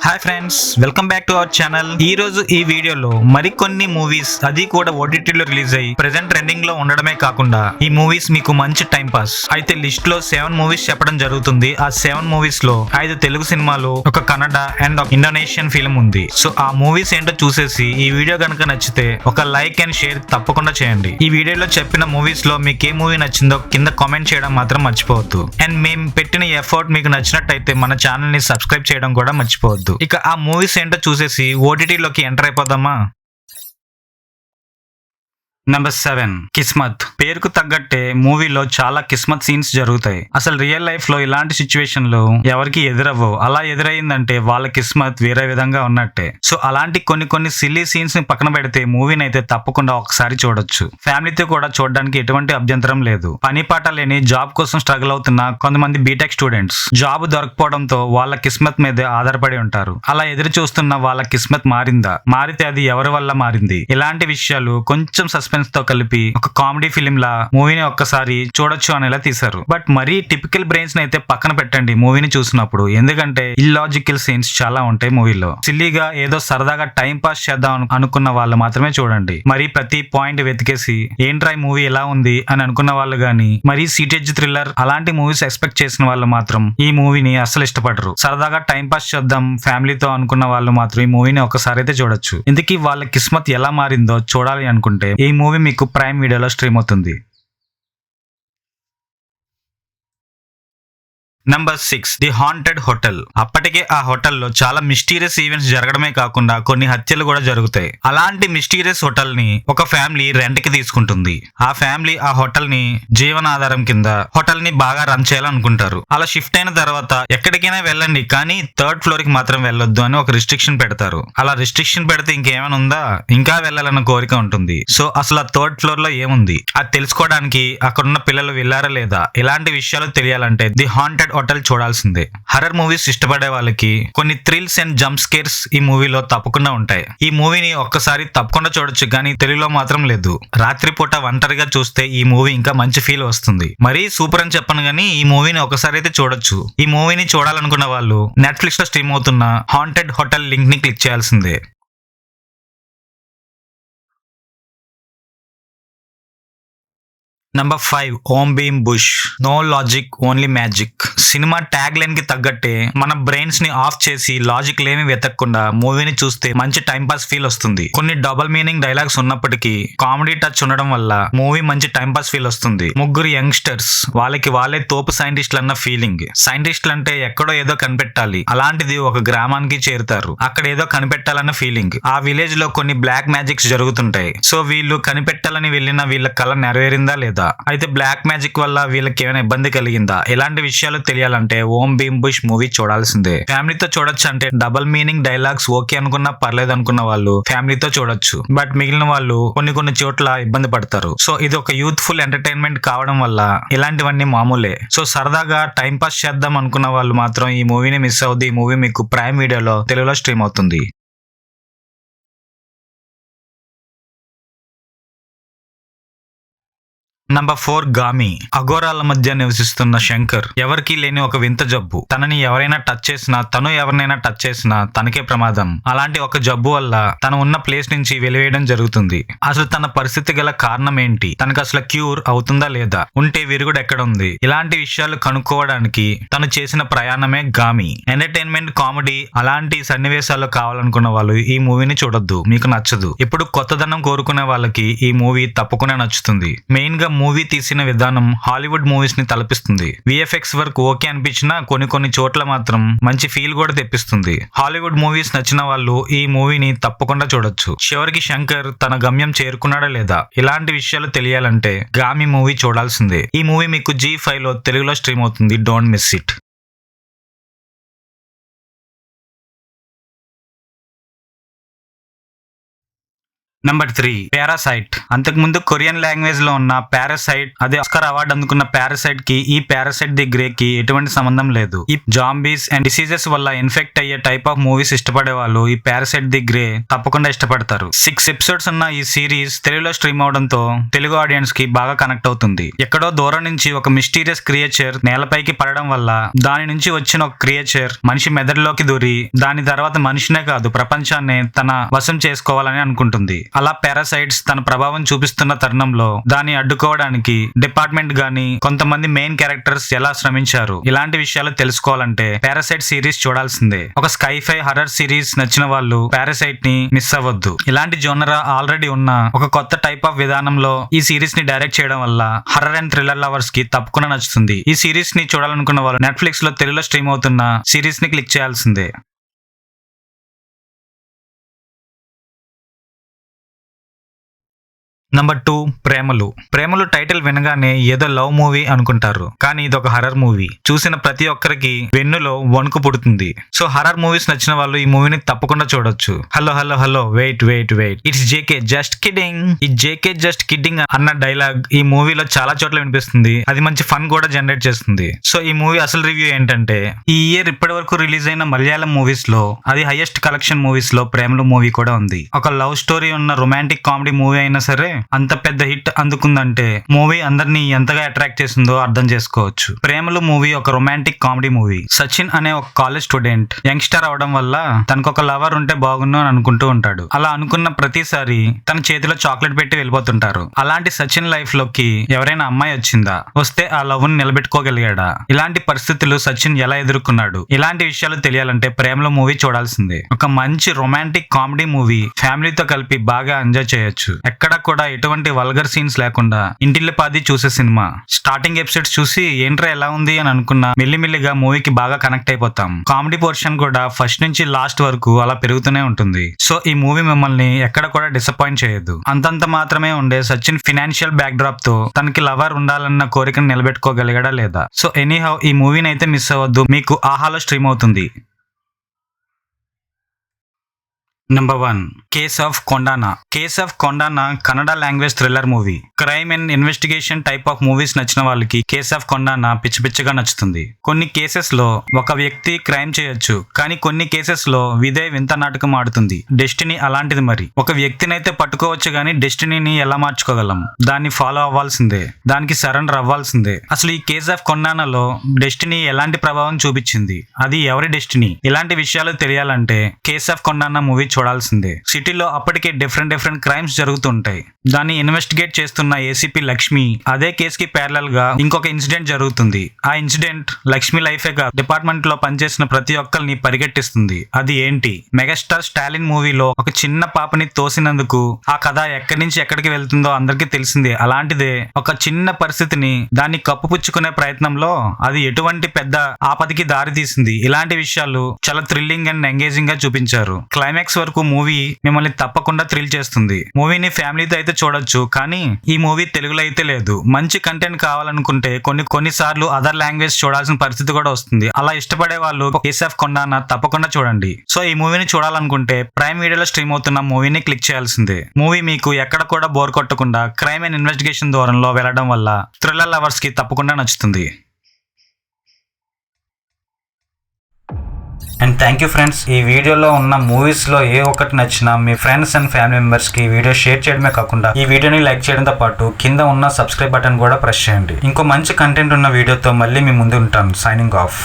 Hi friends, welcome back to our channel. ఈ రోజు ఈ వీడియోలో మరికొన్ని మూవీస్, అది కూడా ఓటీటీలో రిలీజ్ అయ్యి ప్రెసెంట్ ట్రెండింగ్ లో ఉండడమే కాకుండా ఈ మూవీస్ మీకు మంచి టైం పాస్. అయితే లిస్ట్ లో 7 మూవీస్ చెప్పడం జరుగుతుంది. ఆ 7 మూవీస్ లో 5 తెలుగు సినిమాలు, ఒక కన్నడ అండ్ ఒక ఇండోనేషియన్ ఫిల్మ్ ఉంది. సో ఆ మూవీస్ ఏంటో చూసేసి ఈ వీడియో కనుక నచ్చితే ఒక లైక్ అండ్ షేర్ తప్పకుండా చేయండి. ఈ వీడియోలో చెప్పిన మూవీస్ లో మీకు ఏ మూవీ నచ్చిందో కింద కామెంట్ చేయడం మాత్రం మర్చిపోవద్దు. అండ్ మేము పెట్టిన ఎఫర్ట్ మీకు నచ్చినట్టయితే మన ఛానల్ ని సబ్స్క్రైబ్ చేయడం కూడా మర్చిపోవద్దు. ఇక ఆ మూవీస్ ఏంటో చూసేసి ఓటీటీలోకి ఎంటర్ అయిపోదామా? నెంబర్ 7 కిస్మత్. పేరుకు తగ్గట్టే మూవీలో చాలా కిస్మత్ సీన్స్ జరుగుతాయి. అసలు రియల్ లైఫ్ లో ఇలాంటి సిచ్యువేషన్ లో ఎవరికి ఎదురవ్వవు. అలా ఎదురైందంటే వాళ్ళ కిస్మత్ వేరే విధంగా ఉన్నట్టే. సో అలాంటి కొన్ని సిల్లీ సీన్స్ ని పక్కన పెడితే మూవీని అయితే తప్పకుండా ఒకసారి చూడొచ్చు. ఫ్యామిలీతో కూడా చూడడానికి ఎటువంటి అభ్యంతరం లేదు. పని పాట లేని జాబ్ కోసం స్ట్రగుల్ అవుతున్న కొంతమంది బీటెక్ స్టూడెంట్స్ జాబ్ దొరకపోవడంతో వాళ్ళ కిస్మత్ మీదే ఆధారపడి ఉంటారు. అలా ఎదురు చూస్తున్న వాళ్ళ కిస్మత్ మారిందా, మారితే అది ఎవరి వల్ల మారింది, ఇలాంటి విషయాలు కొంచెం సస్పెన్స్ తో కలిపి ఒక కామెడీ ఫిలిం లా మూవీని ఒక్కసారి చూడొచ్చు అనేలా తీశారు. బట్ మరీ టిపికల్ బ్రెయిన్స్ ని అయితే పక్కన పెట్టండి మూవీని చూసినప్పుడు. ఎందుకంటే ఇల్లాజికల్ సీన్స్ చాలా ఉంటాయి మూవీలో. సిల్లీగా ఏదో సరదాగా టైం పాస్ చేద్దాం అనుకున్న వాళ్ళు మాత్రమే చూడండి. మరి ప్రతి పాయింట్ వెతికేసి ఏంట్రా మూవీ ఎలా ఉంది అని అనుకున్న వాళ్ళు గానీ, మరీ సీటేజ్ థ్రిల్లర్ అలాంటి మూవీస్ ఎక్స్పెక్ట్ చేసిన వాళ్ళు మాత్రం ఈ మూవీని అస్సలు ఇష్టపడరు. సరదాగా టైం పాస్ చేద్దాం ఫ్యామిలీతో అనుకున్న వాళ్ళు మాత్రం ఈ మూవీని ఒకసారి అయితే చూడొచ్చు. ఇందుకీ వాళ్ళ కిస్మత్ ఎలా మారిందో చూడాలి అనుకుంటే ఈ మూవీ మీకు ప్రైమ్ వీడియోలో స్ట్రీమ్ అవుతుంది. Number 6 the haunted hotel. అప్పటికే ఆ హోటల్లో చాలా మిస్టీరియస్ ఈవెంట్స్ జరగడమే కాకుండా కొన్ని హత్యలు కూడా జరుగుతాయి. అలాంటి మిస్టీరియస్ హోటల్ ని ఒక ఫ్యామిలీ రెంట్ కి తీసుకుంటుంది. ఆ ఫ్యామిలీ ఆ హోటల్ ని జీవనాధారం కింద హోటల్ ని బాగా రన్ చేయాలనుకుంటారు. అలా షిఫ్ట్ అయిన తర్వాత ఎక్కడికైనా వెళ్ళండి కానీ 3rd ఫ్లోర్ కి మాత్రం వెళ్ళొద్దు అని ఒక రిస్ట్రిక్షన్ పెడతారు. అలా రిస్ట్రిక్షన్ పెడితే ఇంకేమైనా ఉందా, ఇంకా వెళ్ళాలన్న కోరిక ఉంటుంది. సో అసలు ఆ 3rd ఫ్లోర్ లో ఏముంది అది తెలుసుకోవడానికి అక్కడున్న పిల్లలు వెళ్ళారా లేదా, ఇలాంటి విషయాలు తెలియాలంటే ది హాంటెడ్ హోటల్ చూడాల్సిందే. హర్రర్ మూవీస్ ఇష్టపడే వాళ్ళకి కొన్ని థ్రిల్స్ అండ్ జంప్ స్కేర్స్ ఈ మూవీలో తప్పకుండా ఉంటాయి. ఈ మూవీని ఒక్కసారి తప్పకుండా చూడొచ్చు, కానీ తెలుగులో మాత్రం లేదు. రాత్రిపూట ఒంటరిగా చూస్తే ఈ మూవీ ఇంకా మంచి ఫీల్ వస్తుంది. మరీ సూపర్ అని చెప్పను గానీ ఈ మూవీని ఒకసారి అయితే చూడొచ్చు. ఈ మూవీని చూడాలనుకున్న వాళ్ళు నెట్ఫ్లిక్స్ లో స్ట్రీమ్ అవుతున్న హాంటెడ్ హోటల్ లింక్ ని క్లిక్ చేయాల్సిందే. Number 5 Om Bheem Bush. No logic only magic. సినిమా ట్యాగ్ లైన్ కి తగ్గట్టే మన బ్రెయిన్స్ ని ఆఫ్ చేసి లాజిక్ లేమి వెతకకుండా మూవీని చూస్తే మంచి టైం పాస్ ఫీల్ వస్తుంది. కొన్ని డబుల్ మీనింగ్ డైలాగ్స్ ఉన్నప్పటికీ కామెడీ టచ్ ఉండడం వల్ల మూవీ మంచి టైం పాస్ ఫీల్ వస్తుంది. ముగ్గురు యంగ్స్టర్స్ వాళ్ళకి వాళ్ళే తోపు సైంటిస్టులు అన్న ఫీలింగ్. సైంటిస్టులు అంటే ఎక్కడో ఏదో కనిపెట్టాలి, అలాంటిది ఒక గ్రామానికి చేరుతారు. అక్కడ ఏదో కనిపెట్టాలన్న ఫీలింగ్. ఆ విలేజ్ లో కొన్ని బ్లాక్ మ్యాజిక్స్ జరుగుతుంటాయి. సో వీళ్ళు కనిపెట్టాలని వెళ్ళిన వీళ్ళ కళ నెరవేరిందా లేదా, అయితే బ్లాక్ మ్యాజిక్ వల్ల వీళ్ళకి ఏమైనా ఇబ్బంది కలిగిందా, ఇలాంటి విషయాలు తెలియాలంటే ఓం భీమ్ బుష్ మూవీ చూడాల్సిందే. ఫ్యామిలీతో చూడొచ్చు అంటే డబుల్ మీనింగ్ డైలాగ్స్ ఓకే అనుకున్నా పర్లేదు అనుకున్న వాళ్ళు ఫ్యామిలీతో చూడొచ్చు. బట్ మిగిలిన వాళ్ళు కొన్ని చోట్ల ఇబ్బంది పడతారు. సో ఇది ఒక యూత్ఫుల్ ఎంటర్టైన్మెంట్ కావడం వల్ల ఇలాంటివన్నీ మామూలే. సో సరదాగా టైం పాస్ చేద్దాం అనుకున్న వాళ్ళు మాత్రం ఈ మూవీని మిస్ అవుద్ది. ఈ మూవీ మీకు ప్రైమ్ వీడియోలో తెలుగులో స్ట్రీమ్ అవుతుంది. నంబర్ 4 గామి. అఘోరాల మధ్య నివసిస్తున్న శంకర్ ఎవరికీ లేని ఒక వింత జబ్బు. తనని ఎవరైనా టచ్ చేసినా, తను ఎవరినైనా టచ్ చేసినా తనకే ప్రమాదం. అలాంటి ఒక జబ్బు వల్ల తను ఉన్న ప్లేస్ నుంచి వెలివేయడం జరుగుతుంది. అసలు తన పరిస్థితి గల కారణం ఏంటి, తనకు అసలు క్యూర్ అవుతుందా లేదా, ఉంటే విరుగుడు ఎక్కడ ఉంది, ఇలాంటి విషయాలు కనుక్కోవడానికి తను చేసిన ప్రయాణమే గామి. ఎంటర్టైన్మెంట్, కామెడీ అలాంటి సన్నివేశాలు కావాలనుకున్న వాళ్ళు ఈ మూవీని చూడొద్దు, మీకు నచ్చదు. ఇప్పుడు కొత్తదనం కోరుకునే వాళ్ళకి ఈ మూవీ తప్పకుండా నచ్చుతుంది. మెయిన్ గా మూవీ తీసిన విధానం హాలీవుడ్ మూవీస్ ని తలపిస్తుంది. విఎఫ్ఎక్స్ వర్క్ ఓకే అనిపించినా కొన్ని చోట్ల మాత్రం మంచి ఫీల్ కూడా తెప్పిస్తుంది. హాలీవుడ్ మూవీస్ నచ్చిన వాళ్ళు ఈ మూవీని తప్పకుండా చూడొచ్చు. చివరికి శంకర్ తన గమ్యం చేరుకున్నాడా లేదా, ఇలాంటి విషయాలు తెలియాలంటే గామి మూవీ చూడాల్సిందే. ఈ మూవీ మీకు G5 లో తెలుగులో స్ట్రీమ్ అవుతుంది. Don't miss it. Number 3 parasite. అంతకు ముందు కొరియన్ లాంగ్వేజ్ లో ఉన్న పారాసైట్ అదే ఆస్కార్ అవార్డు అందుకున్న పారాసైట్ కి ఈ పారాసైట్ ది గ్రే కి ఎటువంటి సంబంధం లేదు. ఈ జాంబీస్ అండ్ డిసీజెస్ వల్ల ఇన్ఫెక్ట్ అయ్యే టైప్ ఆఫ్ మూవీస్ ఇష్టపడే వాళ్ళు ఈ పారాసైట్ ది గ్రే తప్పకుండా ఇష్టపడతారు. 6 ఎపిసోడ్స్ ఉన్న ఈ సిరీస్ తెలుగులో స్ట్రీమ్ అవడంతో తెలుగు ఆడియన్స్ కి బాగా కనెక్ట్ అవుతుంది. ఎక్కడో దూరం నుంచి ఒక మిస్టీరియస్ క్రియేచర్ నేలపైకి పడడం వల్ల దాని నుంచి వచ్చిన ఒక క్రియేచర్ మనిషి మెదడులోకి దూరి దాని తర్వాత మనిషినే కాదు ప్రపంచాన్ని తన వశం చేసుకోవాలని అనుకుంటుంది. అలా పారాసైట్స్ తన ప్రభావం చూపిస్తున్న తరుణంలో దాన్ని అడ్డుకోవడానికి డిపార్ట్మెంట్ గాని కొంతమంది మెయిన్ క్యారెక్టర్స్ ఎలా శ్రమించారు ఇలాంటి విషయాలు తెలుసుకోవాలంటే పారాసైట్ సిరీస్ చూడాల్సిందే. ఒక స్కైఫై హర్రర్ సిరీస్ నచ్చిన వాళ్ళు పారాసైట్ ని మిస్ అవ్వద్దు. ఇలాంటి జోనరా ఆల్రెడీ ఉన్న ఒక కొత్త టైప్ ఆఫ్ విధానంలో ఈ సిరీస్ ని డైరెక్ట్ చేయడం వల్ల హర్రర్ అండ్ థ్రిల్లర్ లవర్స్ కి తప్పకుండా నచ్చుతుంది. ఈ సిరీస్ ని చూడాలనుకున్న వాళ్ళు నెట్ఫ్లిక్స్ లో తెలుగులో స్ట్రీమ్ అవుతున్న సిరీస్ ని క్లిక్ చేయాల్సిందే. నంబర్ 2 ప్రేమలు. ప్రేమలు టైటిల్ వినగానే ఏదో లవ్ మూవీ అనుకుంటారు, కానీ ఇది ఒక హర్రర్ మూవీ. చూసిన ప్రతి ఒక్కరికి వెన్నులో వణుకు పుడుతుంది. సో హర్రర్ మూవీస్ నచ్చిన వాళ్ళు ఈ మూవీని తప్పకుండా చూడొచ్చు. Hello hello hello wait wait wait it's JK just kidding. ఈ జేకే జస్ట్ కిడ్డింగ్ అన్న డైలాగ్ ఈ మూవీలో చాలా చోట్ల వినిపిస్తుంది. అది మంచి ఫన్ కూడా జనరేట్ చేస్తుంది. సో ఈ మూవీ అసలు రివ్యూ ఏంటంటే, ఈ ఇయర్ ఇప్పటి వరకు రిలీజ్ అయిన మలయాళం మూవీస్ లో అది హైయెస్ట్ కలెక్షన్ మూవీస్ లో ప్రేమలు మూవీ కూడా ఉంది. ఒక లవ్ స్టోరీ ఉన్న రొమాంటిక్ కామెడీ మూవీ అయినా సరే అంత పెద్ద హిట్ అందుకుందంటే మూవీ అందరినీ ఎంతగా అట్రాక్ట్ చేసిందో అర్థం చేసుకోవచ్చు. ప్రేమలు మూవీ ఒక రొమాంటిక్ కామెడీ మూవీ. సచిన్ అనే ఒక కాలేజ్ స్టూడెంట్ యంగ్స్టర్ అవడం వల్ల తనకు ఒక లవర్ ఉంటే బాగుండు అని అనుకుంటూ ఉంటాడు. అలా అనుకున్న ప్రతిసారి తన చేతిలో చాక్లెట్ పెట్టి వెళ్ళిపోతుంటారు. అలాంటి సచిన్ లైఫ్ లోకి ఎవరైనా అమ్మాయి వచ్చిందా, వస్తే ఆ లవ్ ని నిలబెట్టుకోగలిగాడా, ఇలాంటి పరిస్థితులు సచిన్ ఎలా ఎదుర్కొన్నాడు, ఇలాంటి విషయాలు తెలియాలంటే ప్రేమలో మూవీ చూడాల్సిందే. ఒక మంచి రొమాంటిక్ కామెడీ మూవీ ఫ్యామిలీతో కలిపి బాగా ఎంజాయ్ చేయొచ్చు. ఎక్కడ కూడా ఎటువంటి వల్గర్ సీన్స్ లేకుండా ఇంటిల్లిపాది చూసే సినిమా. స్టార్టింగ్ ఎపిసోడ్స్ చూసి ఏంట్రా ఎలా ఉంది అని అనుకున్నా మెల్లిమెల్లిగా మూవీకి బాగా కనెక్ట్ అయిపోతాం. కామెడీ పోర్షన్ కూడా ఫస్ట్ నుంచి లాస్ట్ వరకు అలా పెరుగుతూనే ఉంటుంది. సో ఈ మూవీ మిమ్మల్ని ఎక్కడ కూడా డిసప్పాయింట్ చేయదు. అంతంత మాత్రమే ఉండే సచిన్ ఫినాన్షియల్ బ్యాక్ డ్రాప్ తో తనకి లవర్ ఉండాలన్న కోరికను నిలబెట్టుకోగలిగాడా లేదా. సో ఎనీహౌ ఈ మూవీని అయితే మిస్ అవ్వద్దు, మీకు ఆహాలో స్ట్రీమ్ అవుతుంది. Number 1 case of Kondana. Case of Kondana Kannada language thriller movie. Crime and investigation type of movies నచ్చిన వాళ్ళకి కేస్ ఆఫ్ కొండానా పిచ్చి పిచ్చిగా నచ్చుతుంది. కొన్ని కేసెస్ లో ఒక వ్యక్తి క్రైమ్ చేయొచ్చు, కానీ కొన్ని కేసెస్ లో విదే వింత నాటకం ఆడుతుంది. డెస్టినీ అలాంటిది. మరి ఒక వ్యక్తినైతే పట్టుకోవచ్చు, కానీ డెస్టినీని ఎలా మార్చుకోగలం? దాన్ని ఫాలో అవ్వాల్సిందే, దానికి సరెండర్ అవ్వాల్సిందే. అసలు ఈ కేస్ ఆఫ్ కొండానాలో డెస్టినీ ఎలాంటి ప్రభావం చూపించింది, అది ఎవరి డెస్టినీ, ఇలాంటి విషయాలు తెలియాలంటే కేస్ ఆఫ్ కొండానా మూవీ చూడాల్సిందే. సిటీలో అప్పటికే డిఫరెంట్ క్రైమ్స్ జరుగుతుంటాయి. దాన్ని ఇన్వెస్టిగేట్ చేస్తున్న ఏసీపీ లక్ష్మి అదే కేస్ కి ప్యారలల్ గా ఇంకొక ఇన్సిడెంట్ జరుగుతుంది. ఆ ఇన్సిడెంట్ లక్ష్మి లైఫే కాదు, డిపార్ట్మెంట్ లో పనిచేసిన ప్రతి ఒక్కరిని పరిగెట్టిస్తుంది. అది ఏంటి? మెగాస్టార్ స్టాలిన్ మూవీలో ఒక చిన్న పాపని తోసినందుకు ఆ కథ ఎక్కడి నుంచి ఎక్కడికి వెళ్తుందో అందరికీ తెలిసిందే. అలాంటిదే ఒక చిన్న పరిస్థితిని దాన్ని కప్పుపుచ్చుకునే ప్రయత్నంలో అది ఎటువంటి పెద్ద ఆపదకి దారి తీసింది. ఇలాంటి విషయాలు చాలా థ్రిల్లింగ్ అండ్ ఎంగేజింగ్ గా చూపించారు. క్లైమాక్స్ వరకు మూవీ మిమ్మల్ని తప్పకుండా థ్రిల్ చేస్తుంది. మూవీని ఫ్యామిలీతో అయితే చూడొచ్చు, కానీ ఈ మూవీ తెలుగులో అయితే లేదు. మంచి కంటెంట్ కావాలనుకుంటే కొన్నిసార్లు అదర్ లాంగ్వేజ్ చూడాల్సిన పరిస్థితి కూడా వస్తుంది. అలా ఇష్టపడే వాళ్ళు కేస్ ఆఫ్ కొండానా తప్పకుండా చూడండి. సో ఈ మూవీని చూడాలనుకుంటే ప్రైమ్ వీడియోలో స్ట్రీమ్ అవుతున్న మూవీని క్లిక్ చేయాల్సిందే. మూవీ మీకు ఎక్కడ కూడా బోర్ కొట్టకుండా క్రైమ్ అండ్ ఇన్వెస్టిగేషన్ దూరంలో వెళ్లడం వల్ల థ్రిల్లర్ లవర్స్ కి తప్పకుండా నచ్చుతుంది. And thank you friends. ఈ వీడియోలో ఉన్న మూవీస్లో ఏ ఒక్కటి నచ్చినా మీ ఫ్రెండ్స్ అండ్ ఫ్యామిలీ మెంబర్స్కి ఈ వీడియో షేర్ చేయడమే కాకుండా ఈ వీడియోని లైక్ చేయడంతో పాటు కింద ఉన్న సబ్స్క్రైబ్ బటన్ కూడా ప్రెస్ చేయండి. ఇంకో మంచి కంటెంట్ ఉన్న వీడియోతో మళ్ళీ మీ ముందు ఉంటాను. Signing off.